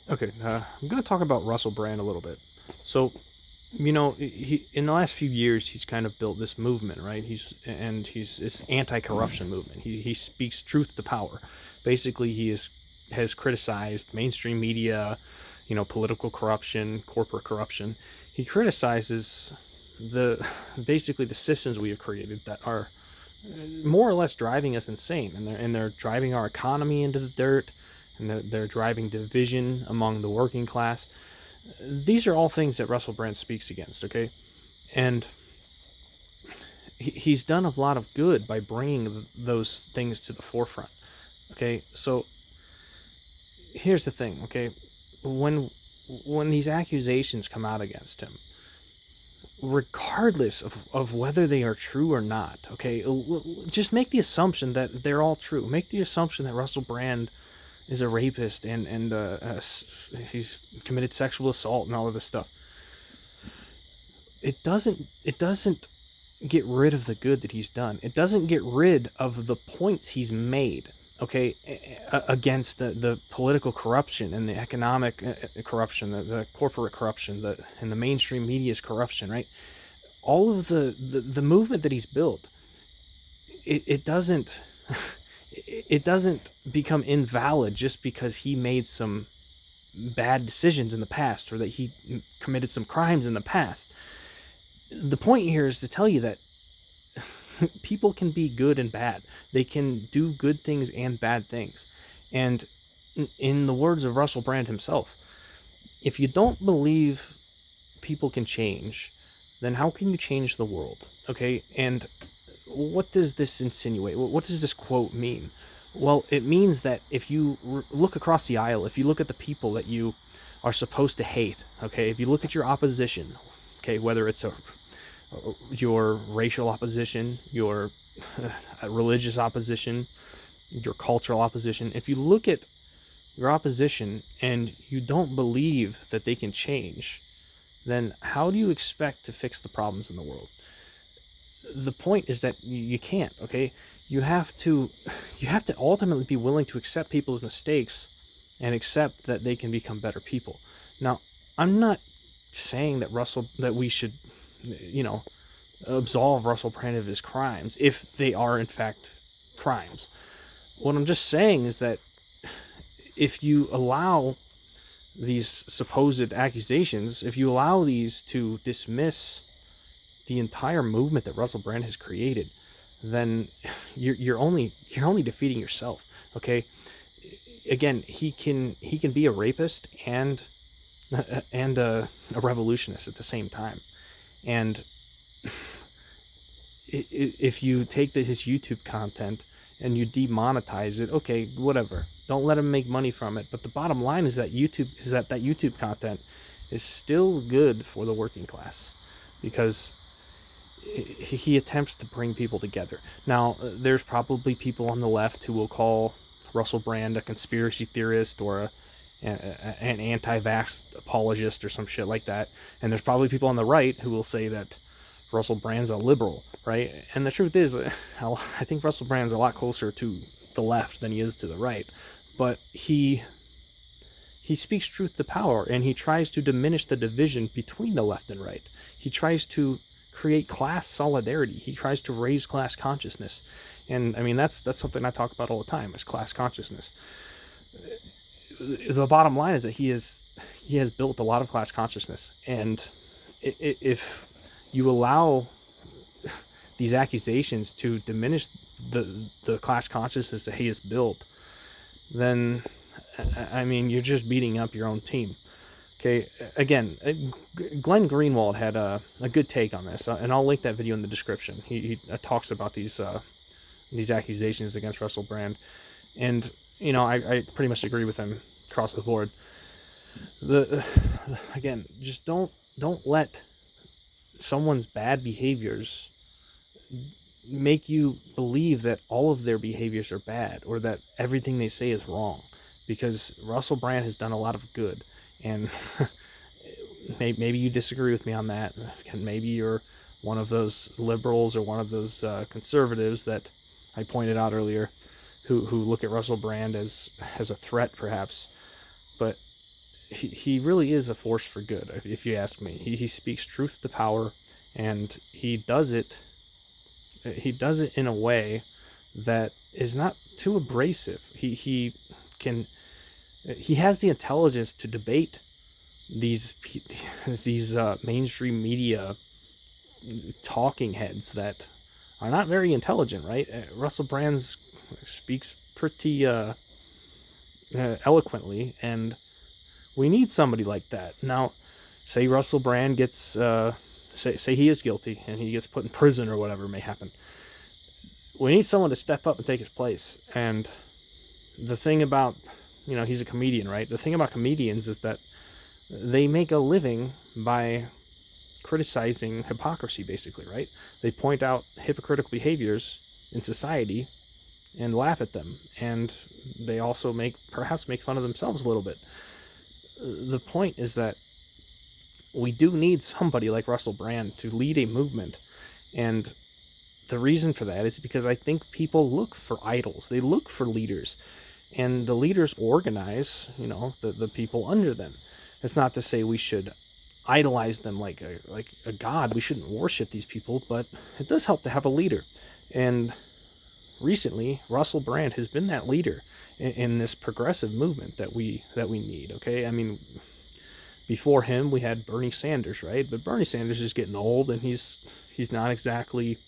Okay, I'm going to talk about Russell Brand a little bit. So, he in the last few years he's kind of built this movement, right? He's it's anti-corruption movement. He speaks truth to power. Basically, has criticized mainstream media, political corruption, corporate corruption. He criticizes the basically the systems we have created that are more or less driving us insane, and they're driving our economy into the dirt, and they're driving division among the working class. These are all things that Russell Brand speaks against, okay? And he's done a lot of good by bringing those things to the forefront, okay? So here's the thing, okay? When when these accusations come out against him, regardless of whether they are true or not, okay, just make the assumption that they're all true. Make the assumption that Russell Brand is a rapist and he's committed sexual assault and all of this stuff. It doesn't get rid of the good that he's done. It doesn't get rid of the points he's made. Okay, against the political corruption and the economic corruption, the corporate corruption, and the mainstream media's corruption, right? All of the movement that he's built, it doesn't it doesn't become invalid just because he made some bad decisions in the past or that he committed some crimes in the past. The point here is to tell you that people can be good and bad. They can do good things and bad things. And in the words of Russell Brand himself, if you don't believe people can change, then how can you change the world? Okay? And what does this insinuate? What does this quote mean? Well, it means that if you look across the aisle, if you look at the people that you are supposed to hate, okay, if you look at your opposition, okay, whether it's your racial opposition, your religious opposition, your cultural opposition, if you look at your opposition and you don't believe that they can change, then how do you expect to fix the problems in the world? The point is that you can't, okay? You have to you have to ultimately be willing to accept people's mistakes and accept that they can become better people. Now, I'm not saying that we should, you know, absolve Russell Brand of his crimes if they are in fact crimes. What I'm just saying is that if you allow these supposed accusations, if you allow these to dismiss the entire movement that Russell Brand has created, then you're only defeating yourself. Okay, again, he can be a rapist and a revolutionist at the same time, and if you take his YouTube content and you demonetize it, okay, whatever. Don't let him make money from it. But the bottom line is that that YouTube content is still good for the working class because he attempts to bring people together. Now, there's probably people on the left who will call Russell Brand a conspiracy theorist or an anti-vax apologist or some shit like that. And there's probably people on the right who will say that Russell Brand's a liberal, right? And the truth is, I think Russell Brand's a lot closer to the left than he is to the right. But he speaks truth to power, and he tries to diminish the division between the left and right. He tries to create class solidarity. He tries to raise class consciousness. And I mean that's something I talk about all the time, is class consciousness. The bottom line is that he has built a lot of class consciousness, and if you allow these accusations to diminish the class consciousness that he has built, then I mean you're just beating up your own team. Okay, again, Glenn Greenwald had a good take on this, and I'll link that video in the description. He talks about these accusations against Russell Brand, and I pretty much agree with him across the board. The Again, just don't let someone's bad behaviors make you believe that all of their behaviors are bad or that everything they say is wrong, because Russell Brand has done a lot of good. And maybe you disagree with me on that, and maybe you're one of those liberals or one of those conservatives that I pointed out earlier who look at Russell Brand as a threat perhaps. But he really is a force for good, if you ask me. He speaks truth to power, and he does it in a way that is not too abrasive. Can he has the intelligence to debate these these mainstream media talking heads that are not very intelligent, right? Russell Brand speaks pretty eloquently, and we need somebody like that. Now, say Russell Brand gets say he is guilty and he gets put in prison or whatever may happen. We need someone to step up and take his place. And the thing about, he's a comedian, right? The thing about comedians is that they make a living by criticizing hypocrisy, basically, right? They point out hypocritical behaviors in society and laugh at them, and they also perhaps make fun of themselves a little bit. The point is that we do need somebody like Russell Brand to lead a movement, and the reason for that is because I think people look for idols. They look for leaders, and the leaders organize, the people under them. It's not to say we should idolize them like a god. We shouldn't worship these people, but it does help to have a leader. And recently, Russell Brand has been that leader in this progressive movement that we need. Okay, I mean, before him we had Bernie Sanders, right? But Bernie Sanders is getting old, and he's not exactly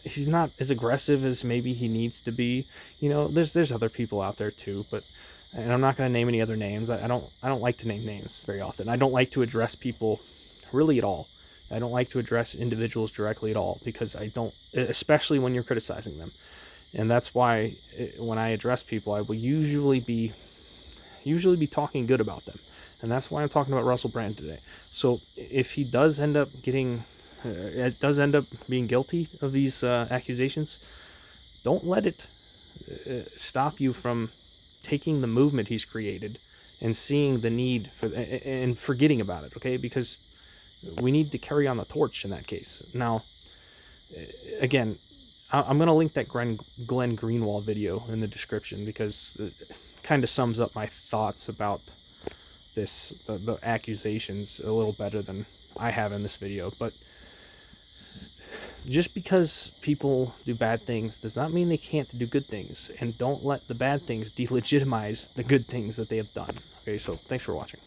he's not as aggressive as maybe he needs to be. There's other people out there too, but and I'm not going to name any other names. I don't like to name names very often. I don't like to address people really at all. I don't like to address individuals directly at all, because I don't, especially when you're criticizing them. And that's why when I address people, I will usually be talking good about them. And that's why I'm talking about Russell Brand today. So if he does end up being guilty of these accusations, don't let it stop you from taking the movement he's created and seeing the need for and forgetting about it, okay? Because we need to carry on the torch in that case. Now, again, I'm going to link that Glenn Greenwald video in the description, because it kind of sums up my thoughts about the accusations a little better than I have in this video. But just because people do bad things does not mean they can't do good things, and don't let the bad things delegitimize the good things that they have done. Okay, so thanks for watching.